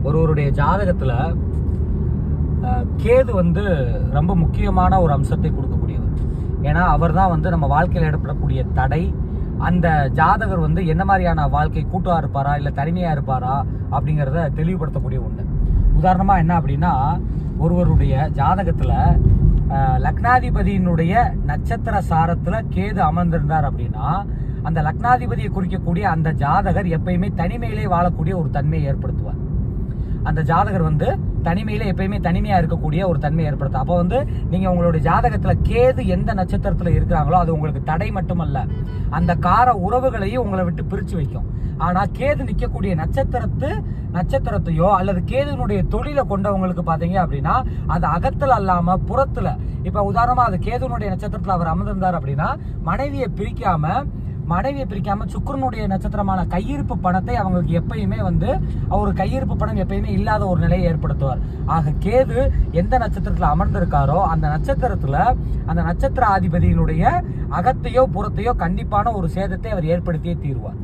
ஒருவருடைய ஜாதகத்துல கேது ரொம்ப முக்கியமான ஒரு அம்சத்தை கொடுக்கக்கூடியவர். ஏன்னா அவர் தான் நம்ம வாழ்க்கையில் ஏற்படக்கூடிய தடை, அந்த ஜாதகர் என்ன மாதிரியான வாழ்க்கை, கூட்டா இருப்பாரா இல்லை தனிமையா இருப்பாரா அப்படிங்கிறத தெளிவுபடுத்தக்கூடிய ஒன்று. உதாரணமா என்ன அப்படின்னா, ஒருவருடைய ஜாதகத்துல லக்னாதிபதியினுடைய நட்சத்திர சாரத்துல கேது அமர்ந்திருந்தார் அப்படின்னா, அந்த லக்னாதிபதியை குறிக்கக்கூடிய அந்த ஜாதகர் எப்பயுமே தனிமையிலே வாழக்கூடிய ஒரு தன்மையை ஏற்படுத்துவார். அந்த ஜாதகர் தனிமையில எப்பயுமே தனிமையா இருக்கக்கூடிய ஒரு தன்மையை ஏற்படுத்தும். அப்போ நீங்க உங்களுடைய ஜாதகத்துல கேது எந்த நட்சத்திரத்துல இருக்கிறாங்களோ அது உங்களுக்கு தடை மட்டுமல்ல, அந்த கார உறவுகளையும் உங்களை விட்டு பிரிச்சு வைக்கும். ஆனா கேது நிற்கக்கூடிய நட்சத்திரத்தையோ அல்லது கேதுனுடைய தொழிலை கொண்டவங்களுக்கு பாத்தீங்க அப்படின்னா அது அகத்துல அல்லாம புறத்துல, இப்ப உதாரணமா அது கேதுனுடைய நட்சத்திரத்துல அவர் அமர்ந்திருந்தார் அப்படின்னா மனைவியை பிரிக்காம சுக்கிரனுடைய நட்சத்திரமான கையிருப்பு பணத்தை அவங்களுக்கு எப்பயுமே ஒரு கையிருப்பு பணம் எப்பயுமே இல்லாத ஒரு நிலையை ஏற்படுத்துவார். ஆக கேது எந்த நட்சத்திரத்துல அமர்ந்திருக்காரோ அந்த நட்சத்திர அதிபதியினுடைய அகத்தையோ புறத்தையோ கண்டிப்பான ஒரு சேதத்தை அவர் ஏற்படுத்தியே தீருவார்.